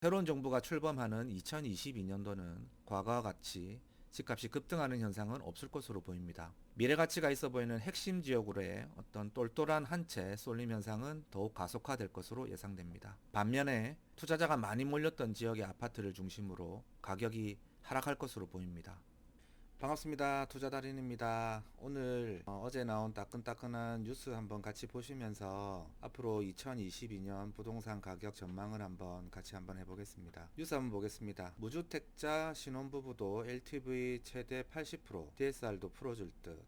새로운 정부가 출범하는 2022년도는 과거와 같이 집값이 급등하는 현상은 없을 것으로 보입니다. 미래 가치가 있어 보이는 핵심 지역으로의 어떤 똘똘한 한 채 쏠림 현상은 더욱 가속화될 것으로 예상됩니다. 반면에 투자자가 많이 몰렸던 지역의 아파트를 중심으로 가격이 하락할 것으로 보입니다. 반갑습니다. 투자달인입니다. 오늘 어제 나온 따끈따끈한 뉴스 한번 같이 보시면서 앞으로 2022년 부동산 가격 전망을 같이 해보겠습니다. 뉴스 한번 보겠습니다. 무주택자 신혼부부도 LTV 최대 80%, DSR도 풀어줄 듯.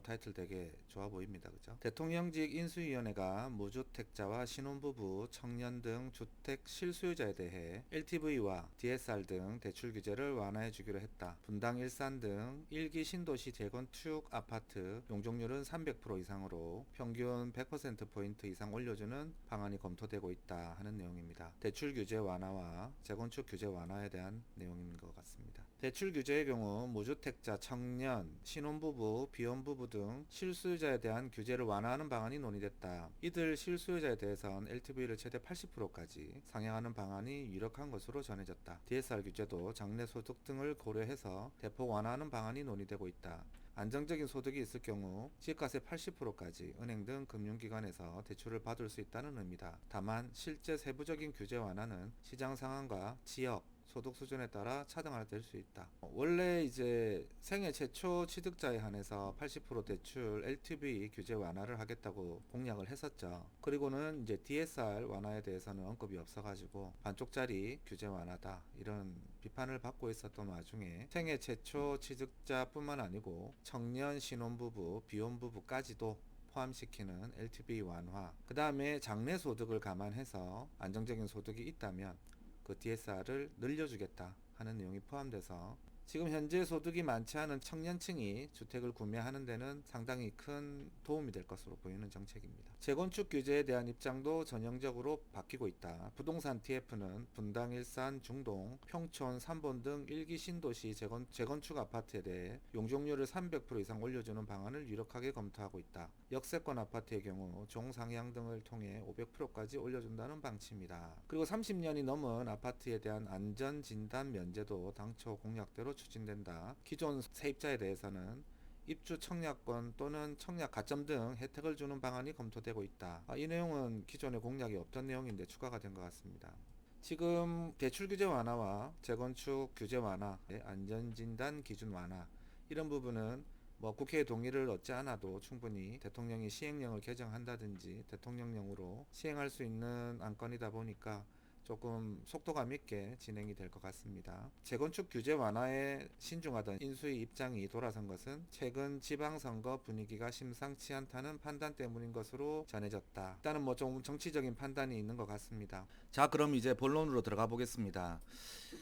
타이틀 되게 좋아 보입니다. 그죠? 대통령직 인수위원회가 무주택자와 신혼부부, 청년 등 주택 실수요자에 대해 LTV와 DSR 등 대출 규제를 완화해 주기로 했다. 분당 일산 등 1기 신도시 재건축 아파트 용적률은 300% 이상으로 평균 100%포인트 이상 올려주는 방안이 검토되고 있다 하는 내용입니다. 대출 규제 완화와 재건축 규제 완화에 대한 내용인 것 같습니다. 대출 규제의 경우 무주택자, 청년, 신혼부부, 비혼부부 등 실수요자에 대한 규제를 완화하는 방안이 논의됐다. 이들 실수요자에 대해선 LTV를 최대 80%까지 상향하는 방안이 유력한 것으로 전해졌다. DSR 규제도 장래소득 등을 고려해서 대폭 완화하는 방안이 논의되고 있다. 안정적인 소득이 있을 경우 집값의 80%까지 은행 등 금융기관에서 대출을 받을 수 있다는 의미다. 다만 실제 세부적인 규제 완화는 시장 상황과 지역, 소득 수준에 따라 차등화될 수 있다. 원래 이제 생애 최초 취득자에 한해서 80% 대출 LTV 규제 완화를 하겠다고 공약을 했었죠. 그리고는 이제 DSR 완화에 대해서는 언급이 없어가지고 반쪽짜리 규제 완화다 이런 비판을 받고 있었던 와중에 생애 최초 취득자뿐만 아니고 청년, 신혼부부, 비혼부부까지도 포함시키는 LTV 완화, 그 다음에 장래소득을 감안해서 안정적인 소득이 있다면 그 DSR을 늘려주겠다 하는 내용이 포함돼서 지금 현재 소득이 많지 않은 청년층이 주택을 구매하는 데는 상당히 큰 도움이 될 것으로 보이는 정책입니다. 재건축 규제에 대한 입장도 전형적으로 바뀌고 있다. 부동산 TF는 분당, 일산, 중동, 평촌, 삼본 등 1기 신도시 재건축 아파트에 대해 용적률을 300% 이상 올려주는 방안을 유력하게 검토하고 있다. 역세권 아파트의 경우 종상향 등을 통해 500%까지 올려준다는 방침이다. 그리고 30년이 넘은 아파트에 대한 안전진단 면제도 당초 공약대로 추진된다. 기존 세입자에 대해서는 입주 청약권 또는 청약 가점 등 혜택을 주는 방안이 검토되고 있다. 이 내용은 기존에 공약이 없던 내용인데 추가가 된 것 같습니다. 지금 대출 규제 완화와 재건축 규제 완화, 안전진단 기준 완화 이런 부분은 국회의 동의를 얻지 않아도 충분히 대통령이 시행령을 개정한다든지 대통령령으로 시행할 수 있는 안건이다 보니까 조금 속도감 있게 진행이 될 것 같습니다. 재건축 규제 완화에 신중하던 인수위 입장이 돌아선 것은 최근 지방선거 분위기가 심상치 않다는 판단 때문인 것으로 전해졌다. 일단은 좀 정치적인 판단이 있는 것 같습니다. 자, 그럼 이제 본론으로 들어가 보겠습니다.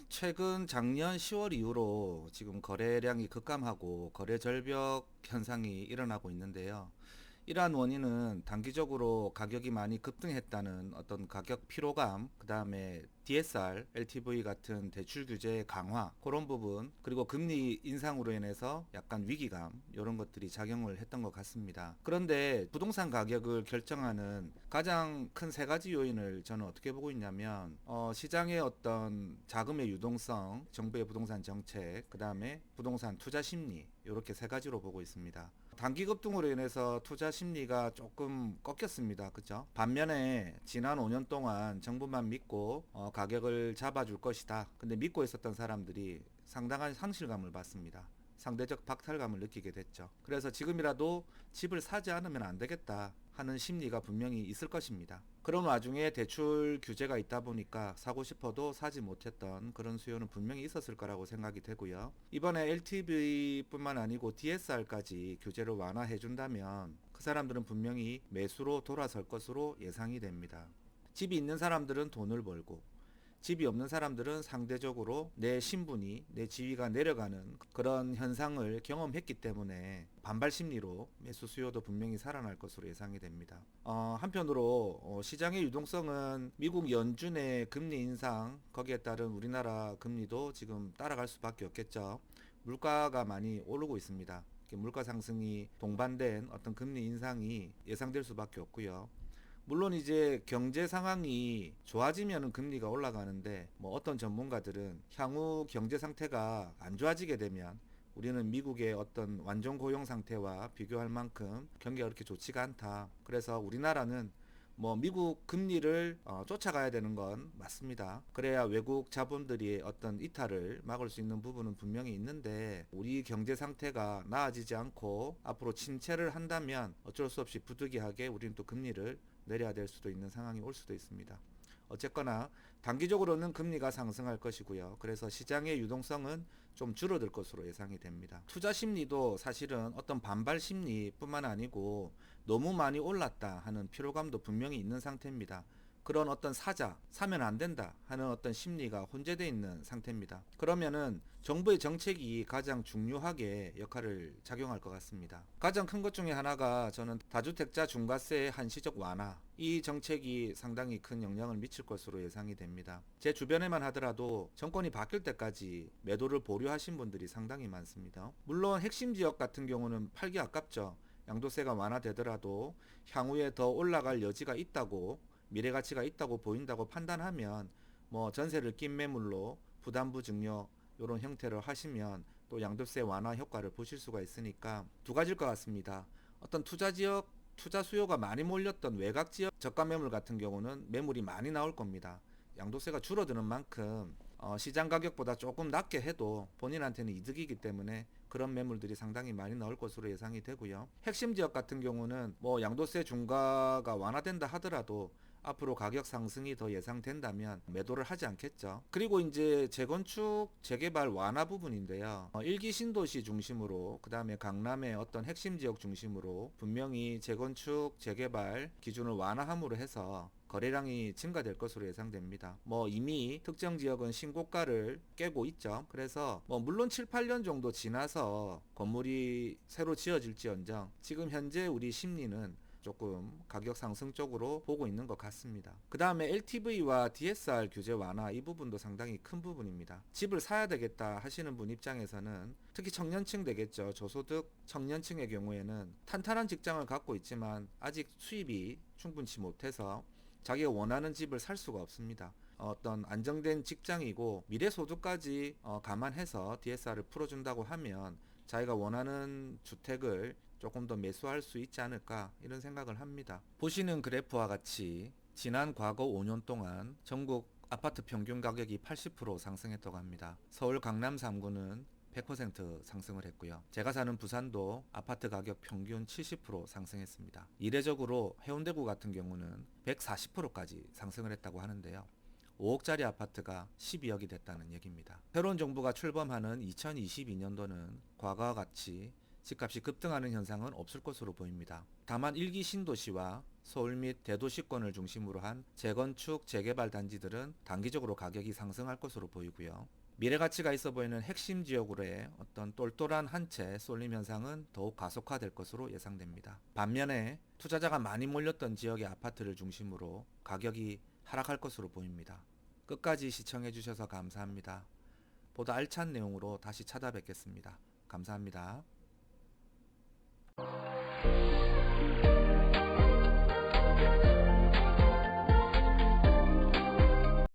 최근 작년 10월 이후로 지금 거래량이 급감하고 거래 절벽 현상이 일어나고 있는데요. 이러한 원인은 단기적으로 가격이 많이 급등했다는 어떤 가격 피로감, 그 다음에 DSR, LTV 같은 대출 규제 강화, 그런 부분, 그리고 금리 인상으로 인해서 약간 위기감, 이런 것들이 작용을 했던 것 같습니다. 그런데 부동산 가격을 결정하는 가장 큰 세 가지 요인을 저는 어떻게 보고 있냐면, 시장의 어떤 자금의 유동성, 정부의 부동산 정책, 그 다음에 부동산 투자 심리, 이렇게 세 가지로 보고 있습니다. 단기 급등으로 인해서 투자 심리가 조금 꺾였습니다. 그죠? 반면에 지난 5년 동안 정부만 믿고 가격을 잡아줄 것이다. 근데 믿고 있었던 사람들이 상당한 상실감을 받습니다. 상대적 박탈감을 느끼게 됐죠. 그래서 지금이라도 집을 사지 않으면 안 되겠다 하는 심리가 분명히 있을 것입니다. 그런 와중에 대출 규제가 있다 보니까 사고 싶어도 사지 못했던 그런 수요는 분명히 있었을 거라고 생각이 되고요. 이번에 LTV뿐만 아니고 DSR까지 규제를 완화해 준다면 그 사람들은 분명히 매수로 돌아설 것으로 예상이 됩니다. 집이 있는 사람들은 돈을 벌고 집이 없는 사람들은 상대적으로 내 신분이, 내 지위가 내려가는 그런 현상을 경험했기 때문에 반발 심리로 매수 수요도 분명히 살아날 것으로 예상이 됩니다. 한편으로 시장의 유동성은 미국 연준의 금리 인상, 거기에 따른 우리나라 금리도 지금 따라갈 수밖에 없겠죠. 물가가 많이 오르고 있습니다. 물가 상승이 동반된 어떤 금리 인상이 예상될 수밖에 없고요. 물론 이제 경제 상황이 좋아지면은 금리가 올라가는데 뭐 어떤 전문가들은 향후 경제 상태가 안 좋아지게 되면 우리는 미국의 어떤 완전 고용 상태와 비교할 만큼 경기가 그렇게 좋지가 않다. 그래서 우리나라는 뭐 미국 금리를 쫓아가야 되는 건 맞습니다. 그래야 외국 자본들이 어떤 이탈을 막을 수 있는 부분은 분명히 있는데 우리 경제 상태가 나아지지 않고 앞으로 침체를 한다면 어쩔 수 없이 부득이하게 우리는 또 금리를 내려야 될 수도 있는 상황이 올 수도 있습니다. 어쨌거나 단기적으로는 금리가 상승할 것이고요. 그래서 시장의 유동성은 좀 줄어들 것으로 예상이 됩니다. 투자 심리도 사실은 어떤 반발 심리뿐만 아니고 너무 많이 올랐다 하는 피로감도 분명히 있는 상태입니다. 그런 어떤 사면 안 된다 하는 어떤 심리가 혼재되어 있는 상태입니다. 그러면은 정부의 정책이 가장 중요하게 역할을 작용할 것 같습니다. 가장 큰 것 중에 하나가 저는 다주택자 중과세 한시적 완화, 이 정책이 상당히 큰 영향을 미칠 것으로 예상이 됩니다. 제 주변에만 하더라도 정권이 바뀔 때까지 매도를 보류하신 분들이 상당히 많습니다. 물론 핵심 지역 같은 경우는 팔기 아깝죠. 양도세가 완화되더라도 향후에 더 올라갈 여지가 있다고, 미래 가치가 있다고 보인다고 판단하면 뭐 전세를 낀 매물로 부담부 증여 이런 형태로 하시면 또 양도세 완화 효과를 보실 수가 있으니까 두 가지일 것 같습니다. 어떤 투자 지역, 투자 수요가 많이 몰렸던 외곽 지역 저가 매물 같은 경우는 매물이 많이 나올 겁니다. 양도세가 줄어드는 만큼 시장 가격보다 조금 낮게 해도 본인한테는 이득이기 때문에 그런 매물들이 상당히 많이 나올 것으로 예상이 되고요. 핵심 지역 같은 경우는 뭐 양도세 중과가 완화된다 하더라도 앞으로 가격 상승이 더 예상된다면 매도를 하지 않겠죠. 그리고 이제 재건축, 재개발 완화 부분인데요. 1기 신도시 중심으로, 그 다음에 강남의 어떤 핵심 지역 중심으로 분명히 재건축, 재개발 기준을 완화함으로 해서 거래량이 증가될 것으로 예상됩니다. 뭐 이미 특정 지역은 신고가를 깨고 있죠. 그래서 뭐 물론 7, 8년 정도 지나서 건물이 새로 지어질지언정 지금 현재 우리 심리는 조금 가격 상승 쪽으로 보고 있는 것 같습니다. 그 다음에 LTV와 DSR 규제 완화, 이 부분도 상당히 큰 부분입니다. 집을 사야 되겠다 하시는 분 입장에서는 특히 청년층 되겠죠. 저소득 청년층의 경우에는 탄탄한 직장을 갖고 있지만 아직 수입이 충분치 못해서 자기가 원하는 집을 살 수가 없습니다. 어떤 안정된 직장이고 미래 소득까지 감안해서 DSR을 풀어준다고 하면 자기가 원하는 주택을 조금 더 매수할 수 있지 않을까, 이런 생각을 합니다. 보시는 그래프와 같이 지난 과거 5년 동안 전국 아파트 평균 가격이 80% 상승했다고 합니다. 서울 강남 3구는 100% 상승을 했고요. 제가 사는 부산도 아파트 가격 평균 70% 상승했습니다. 이례적으로 해운대구 같은 경우는 140%까지 상승을 했다고 하는데요. 5억짜리 아파트가 12억이 됐다는 얘기입니다. 새로운 정부가 출범하는 2022년도는 과거와 같이 집값이 급등하는 현상은 없을 것으로 보입니다. 다만 1기 신도시와 서울 및 대도시권을 중심으로 한 재건축, 재개발 단지들은 단기적으로 가격이 상승할 것으로 보이고요. 미래 가치가 있어 보이는 핵심 지역으로의 어떤 똘똘한 한 채 쏠림 현상은 더욱 가속화될 것으로 예상됩니다. 반면에 투자자가 많이 몰렸던 지역의 아파트를 중심으로 가격이 하락할 것으로 보입니다. 끝까지 시청해 주셔서 감사합니다. 보다 알찬 내용으로 다시 찾아뵙겠습니다. 감사합니다.